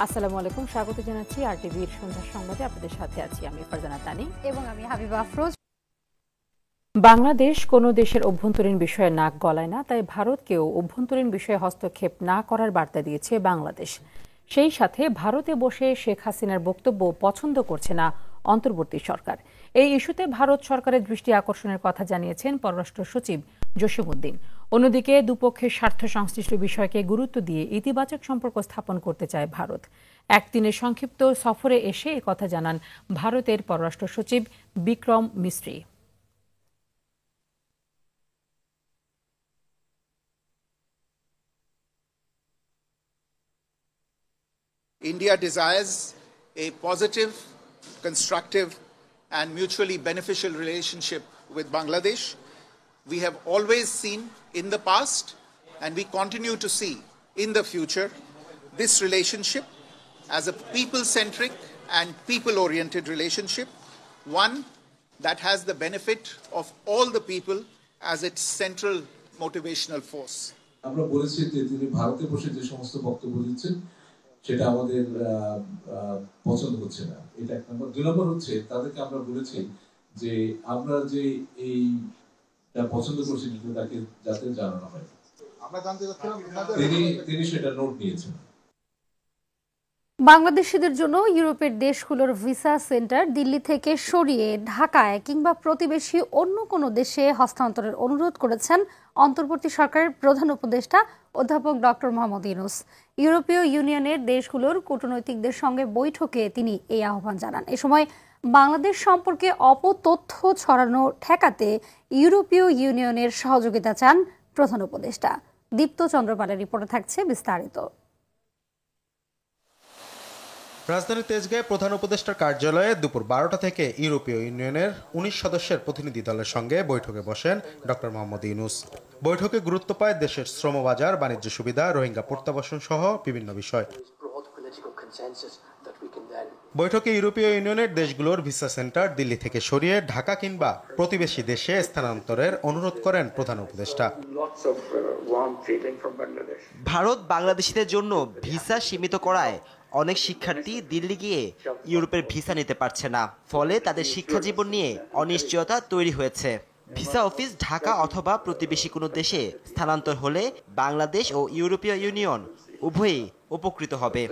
আসসালামু আলাইকুম, স্বাগত জানাচ্ছি আরটিভির সন্ধ্যার সংবাদে। আপনাদের সাথে আছি আমি ফারজানা তানি এবং আমি হাবিবা আফরোজ। বাংলাদেশ কোনো দেশের অভ্যন্তরীণ বিষয়ে নাক গলায় না, তাই ভারতকেও অভ্যন্তরীণ বিষয়ে হস্তক্ষেপ না করার বার্তা দিয়েছে বাংলাদেশ। সেই সাথে ভারতে বসে শেখ হাসিনার বক্তব্য পছন্দ করছে না অন্তর্বর্তী সরকার। এই ইস্যুতে ভারত সরকারের দৃষ্টি আকর্ষণের কথা জানিয়েছেন পররাষ্ট্র সচিব জসিমউদ্দিন। অন্যদিকে দুপক্ষের স্বার্থ সংশ্লিষ্ট বিষয়কে গুরুত্ব দিয়ে ইতিবাচক সম্পর্ক স্থাপন করতে চায় ভারত। একদিনের সংক্ষিপ্ত সফরে এসে একথা জানান ভারতের পররাষ্ট্র সচিব বিক্রম মিস্ত্রি। India desires a positive, constructive, and mutually beneficial relationship with Bangladesh. We have always seen in the past, and we continue to see in the future, this relationship as a people-centric and people-oriented relationship, one that has the benefit of all the people as its central motivational force. আমরা বলেছি যে তিনি ভারতে বসে যে সমস্ত বক্তব্য দিচ্ছেন সেটা আমাদের পছন্দ হচ্ছে না, এটা এক নম্বর। দুই নম্বর হচ্ছে তাদেরকে আমরা বলেছি যে আমরা যে এইটা পছন্দ করছি তাকে যাতে জানানো হয়। আমরা জানতে চাচ্ছিলাম তিনি সেটা নোট নিয়েছেন। বাংলাদেশিদের জন্য ইউরোপের দেশগুলোর ভিসা সেন্টার দিল্লি থেকে সরিয়ে ঢাকায় কিংবা প্রতিবেশী অন্য কোনো দেশে হস্তান্তরের অনুরোধ করেছেন অন্তর্বর্তী সরকারের প্রধান উপদেষ্টা অধ্যাপক ডক্টর মোহাম্মদ ইউনূস। ইউরোপীয় ইউনিয়নের দেশগুলোর কূটনৈতিকদের সঙ্গে বৈঠকে তিনি এই আহ্বান জানান। এ সময় বাংলাদেশ সম্পর্কে অপতথ্য ছড়ানো ঠেকাতে ইউরোপীয় ইউনিয়নের সহযোগিতা চান প্রধান উপদেষ্টা। দীপ্ত চন্দ্রপালের রিপোর্টে থাকছে বিস্তারিত। রাজধানীর তেজগাঁয়ে প্রধান উপদেষ্টার কার্যালয়ে দুপুর 12টা থেকে ইউরোপীয় ইউনিয়নের 19 সদস্যের প্রতিনিধি দলের সঙ্গে বৈঠকে বসেন ডক্টর মোহাম্মদ ইউনূস। বৈঠকে গুরুত্ব পায় দেশের শ্রমবাজার, বাণিজ্য সুবিধা, রোহিঙ্গা প্রত্যাবাসন সহ বিভিন্ন বিষয়। বৈঠকে ইউরোপীয় ইউনিয়নের দেশগুলোর ভিসা সেন্টার দিল্লি থেকে সরিয়ে ঢাকা কিংবা প্রতিবেশী দেশে স্থানান্তরের অনুরোধ করেন প্রধান উপদেষ্টা। ভারত বাংলাদেশিদের জন্য ভিসা সীমিত করায় অনেক শিক্ষার্থী দিল্লি গিয়ে ইউরোপের ভিসা নিতে পারছে না, ফলে তাদের শিক্ষা জীবন নিয়ে অনিশ্চয়তা তৈরি হয়েছে। ভিসা অফিস ঢাকা অথবা প্রতিবেশী কোনো দেশে স্থানান্তর হলে বাংলাদেশ ও ইউরোপীয় ইউনিয়ন উভয়ই উপকৃত হবে।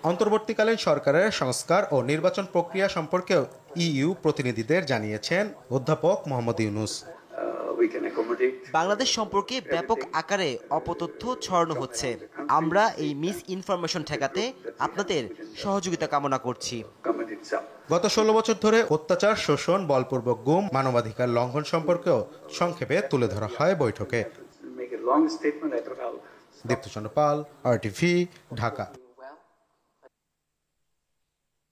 অন্তর্বর্তীকালীন সরকারের সংস্কার ও নির্বাচন প্রক্রিয়া সম্পর্কেও ইইউ প্রতিনিধিদের জানিয়েছেন অধ্যাপক মোহাম্মদ ইউনূস। বাংলাদেশ সম্পর্কে ব্যাপক আকারে অপতথ্য ছড়ানো হচ্ছে। আমরা এই মিস ইনফরমেশন ঠেকাতে আপনাদের সহযোগিতা কামনা করছি। গত 16 বছর ধরে অত্যাচার, শোষণ, বলপূর্বক গুম, মানবাধিকার লঙ্ঘন সম্পর্কেও সংক্ষেপে তুলে ধরা হয় বৈঠকে। দীপ্ত চন্দ্রপাল, আরটিভি, ঢাকা।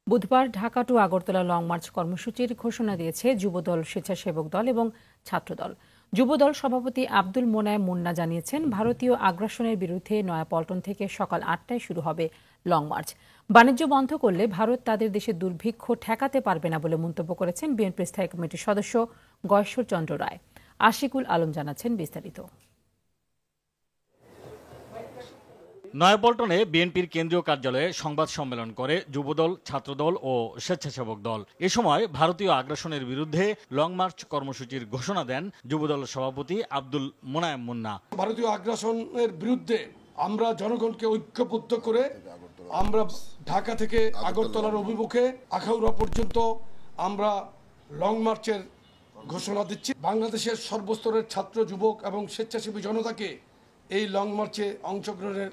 বুধবার Dhaka to Agartala long march কর্মসূচির ঘোষণা দিয়েছে যুবদল, স্বেচ্ছাসেবক দল এবং ছাত্রদল। যুবদল সভাপতি আব্দুল মোনায়েম মুন্না জানিয়েছেন, ভারতীয় আগ্রাসনের বিরুদ্ধে নয়াপল্টন থেকে সকাল 8টায় শুরু হবে লং মার্চ। বাণিজ্য বন্ধ করলে ভারত তাদের দেশের দুর্ভিক্ষ ঠেকাতে পারবে না বলে মন্তব্য করেছেন বিএনপি স্থায়ী কমিটির সদস্য গয়েশ্বর চন্দ্র রায়। আশিকুল আলম জানাচ্ছেন বিস্তারিত। নয়াপল্টনে বিএনপির কেন্দ্রীয় কার্যালয়ে সংবাদ সম্মেলন করে যুবদল, ছাত্রদল ও স্বেচ্ছাসেবক দল। এ সময় ভারতীয় আগ্রাসনের বিরুদ্ধে লং মার্চ কর্মসূচির ঘোষণা দেন যুবদল সভাপতি আব্দুল মোনায়েম মুন্না। ভারতীয় আগ্রাসনের বিরুদ্ধে আমরা জনগণকে ঐক্যবদ্ধ করে আমরা ঢাকা থেকে আগরতলার অভিমুখে আখাউড়া পর্যন্ত আমরা লং মার্চের ঘোষণা দিচ্ছি। বাংলাদেশের সর্বস্তরের ছাত্র, যুবক এবং স্বেচ্ছাসেবী জনতাকে এই লং মার্চে অংশগ্রহণের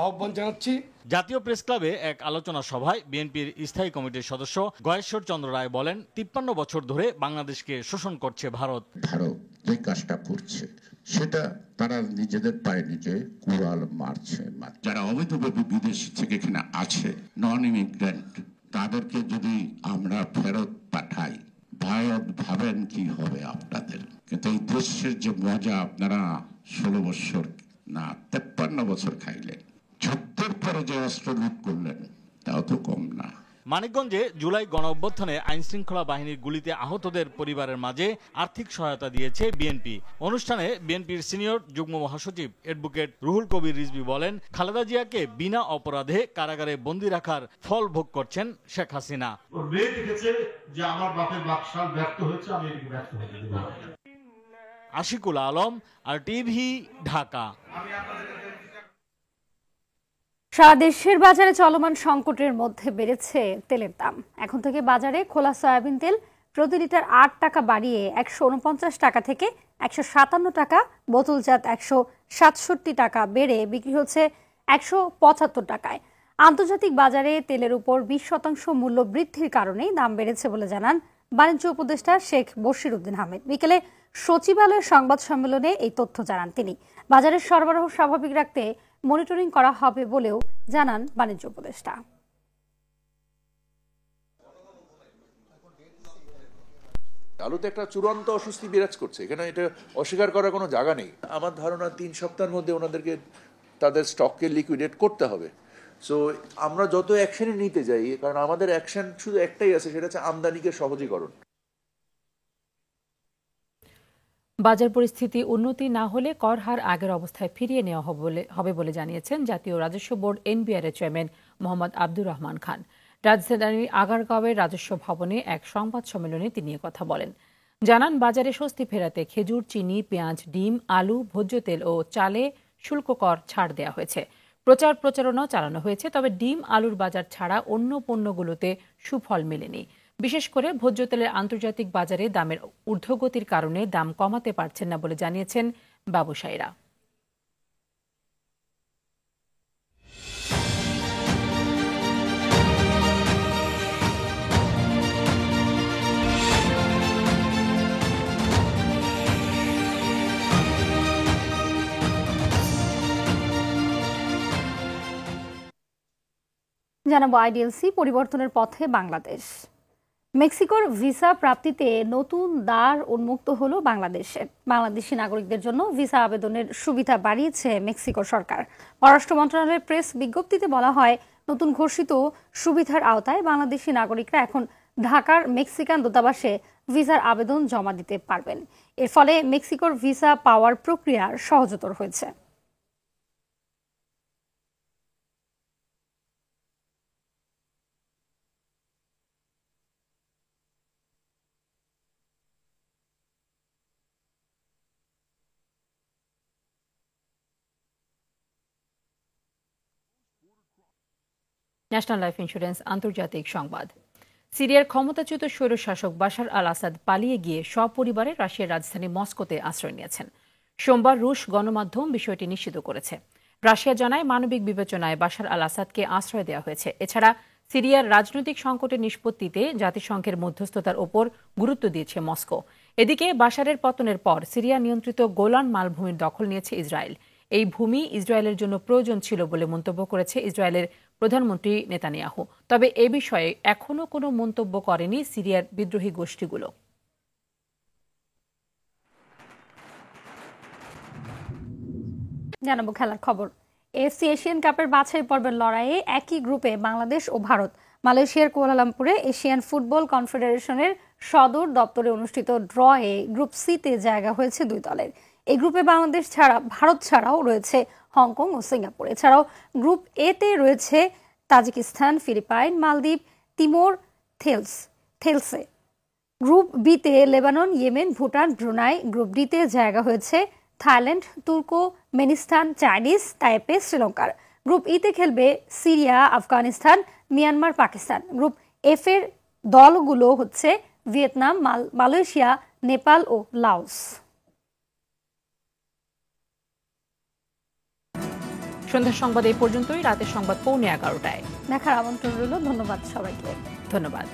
আহ্বান জানাচ্ছি। জাতীয় প্রেস ক্লাবে এক আলোচনা সভায় বিএনপির স্থায়ী কমিটির সদস্য গয়েশ্বর চন্দ্র রায় বলেন, 53 বছর ধরে বাংলাদেশকে শোষণ করছে ভারত। ভারত যে কাজটা করছে সেটা তারা নিজেদের পায়ে নিজে কুড়াল মারছে। যারা অবৈধভাবে বিদেশ থেকে এখানে আছে, নন ইমিগ্রেন্ট, তাদেরকে যদি আমরা ফেরত পাঠাই, ভাবেন কি হবে আপনাদের। কিন্তু এই দেশের যে মজা আপনারা 16 বছর না 53 বছর খাইলেন, যুদ্ধের পরে যে অস্ত্র লুট করলেন তাও তো কম না। মানিকগঞ্জে জুলাই গণঅভ্যুত্থানে আইনশৃঙ্খলা বাহিনীর গুলিতে আহতদের পরিবারের মাঝে আর্থিক সহায়তা দিয়েছে বিএনপি। অনুষ্ঠানে বিএনপির সিনিয়র যুগ্ম মহাসচিব অ্যাডভোকেট রুহুল কবির রিজভী বলেন, খালেদা জিয়াকে বিনা অপরাধে কারাগারে বন্দী রাখার ফল ভোগ করছেন শেখ হাসিনা। ওর মেয়ে দেখেছে যে আমার বাপের বাকশাল ব্যর্থ হয়েছে, আমি এটিকে ব্যর্থ হতে দেব না। আশিকুল আলম, RTV, ঢাকা। সারা দেশের বাজারে চলমান সংকটের মধ্যে বেড়েছে তেলের দাম। এখন থেকে বাজারে খোলা সয়াবিন তেল প্রতি লিটার 8 টাকা বাড়িয়ে 149 টাকা থেকে 157 টাকা, বোতলজাত 167 টাকা বেড়ে বিক্রি হচ্ছে 175 টাকায়। আন্তর্জাতিক বাজারে তেলের উপর 20% মূল্য বৃদ্ধির কারণেই দাম বেড়েছে বলে জানান বাণিজ্য উপদেষ্টা শেখ বশির উদ্দিন আহমেদ। বিকেলে সচিবালয়ের সংবাদ সম্মেলনে এই তথ্য জানান তিনি। বাজারের সরবরাহ স্বাভাবিক রাখতে মনিটরিং করা হবে বলেও জানান বাণিজ্য উপদেষ্টা। আলুতে একটা চূড়ান্ত অস্বস্তি বিরাজ করছে, এখানে এটা অস্বীকার করার কোনো জায়গা নেই। আমার ধারণা 3 সপ্তাহের মধ্যে ওনাদেরকে তাদের স্টককে লিকুইডেট করতে হবে। সো আমরা যত অ্যাকশনই নিতে যাই, কারণ আমাদের অ্যাকশন শুধু একটাই আছে, সেটা হচ্ছে আমদানিকে সহজীকরণ। বাজার পরিস্থিতি উন্নতি না হলে কর হার আগের অবস্থায় ফিরিয়ে নেওয়া হবে বলে জানিয়েছেন জাতীয় রাজস্ব বোর্ড NBR এর চেয়ারম্যান মোহাম্মদ আব্দুর রহমান খান। রাজধানীর আগারগাঁওয়ের রাজস্ব ভবনে এক সংবাদ সম্মেলনে তিনি কথা বলেন। জানান, বাজারে স্বস্তি ফেরাতে খেজুর, চিনি, পেঁয়াজ, ডিম, আলু, ভোজ্য তেল ও চালে শুল্ক কর ছাড় দেওয়া হয়েছে। প্রচারণাও চালানো হয়েছে, তবে ডিম, আলুর বাজার ছাড়া অন্য পণ্যগুলোতে সুফল মেলেনি। বিশেষ করে ভোজ্য তেলের আন্তর্জাতিক বাজারে দামের ঊর্ধ্বগতির কারণে দাম কমাতে পারছেন না বলে জানিয়েছেন ব্যবসায়ীরা। জানাবো আইডিএলসি পরিবর্তনের পথে বাংলাদেশ। মেক্সিকোর ভিসা প্রাপ্তিতে নতুন দ্বার উন্মুক্ত হলো বাংলাদেশে। বাংলাদেশি নাগরিকদের জন্য ভিসা আবেদনের সুবিধা বাড়িয়েছে মেক্সিকো সরকার। পররাষ্ট্র মন্ত্রণালয়ের প্রেস বিজ্ঞপ্তিতে বলা হয়, নতুন ঘোষিত সুবিধার আওতায় বাংলাদেশি নাগরিকরা এখন ঢাকার মেক্সিকান দূতাবাসে ভিসার আবেদন জমা দিতে পারবেন। এর ফলে মেক্সিকোর ভিসা পাওয়ার প্রক্রিয়া সহজতর হয়েছে। ন্যাশনাল লাইফ ইন্স্যুরেন্স আন্তর্জাতিক সংবাদ। সিরিয়ার ক্ষমতাচ্যুত স্বৈরশাসক বাশার আল আসাদ পালিয়ে গিয়ে সপরিবারে রাশিয়ার রাজধানী মস্কোতে আশ্রয় নিয়েছেন। সোমবার রুশ গণমাধ্যম বিষয়টি নিশ্চিত করেছে। রাশিয়া জানায়, মানবিক বিবেচনায় বাশার আল আসাদকে আশ্রয় দেওয়া হয়েছে। এছাড়া সিরিয়ার রাজনৈতিক সংকটের নিষ্পত্তিতে জাতিসংঘের মধ্যস্থতার ওপর গুরুত্ব দিয়েছে মস্কো। এদিকে বাশারের পতনের পর সিরিয়া নিয়ন্ত্রিত গোলান মালভূমির দখল নিয়েছে ইসরায়েল। এই ভূমি ইসরায়েলের জন্য প্রয়োজন ছিল বলে মন্তব্য করেছে ইসরায়েলের প্রধানমন্ত্রী নেতানিয়াহু। তবে এ বিষয়ে এখনো কোনো মন্তব্য করেনি সিরিয়ার বিদ্রোহী গোষ্ঠীগুলো। জানাবো খেলার খবর। AFC এশিয়ান কাপের বাছাই পর্বের লড়াইয়ে একই গ্রুপে বাংলাদেশ ও ভারত। মালয়েশিয়ার কুয়ালালামপুরে এশিয়ান ফুটবল কনফেডারেশনের সদর দপ্তরে অনুষ্ঠিত ড্রয়ে গ্রুপ সিতে জায়গা হয়েছে 2 দলের। এই গ্রুপে বাংলাদেশ ছাড়া ভারত ছাড়াও রয়েছে হংকং ও সিঙ্গাপুর। এছাড়াও গ্রুপ এতে রয়েছে তাজিকিস্তান, ফিলিপাইন, মালদ্বীপ, তিমোর থেলসে। গ্রুপ বিতে Lebanon, Yemen, Bhutan, Brunei. Group ডিতে জায়গা হয়েছে থাইল্যান্ড, তুর্কমেনিস্তান, চাইনিজ তাইপে, শ্রীলঙ্কার। গ্রুপ ইতে খেলবে Syria, Afghanistan, Myanmar, Pakistan. Group F এর দলগুলো হচ্ছে ভিয়েতনাম, মালয়েশিয়া, নেপাল ও লাওস। সন্ধ্যার সংবাদ এই পর্যন্তই। রাতের সংবাদ 11:15টায় দেখার আমন্ত্রণ রইল। ধন্যবাদ সবাইকে। ধন্যবাদ।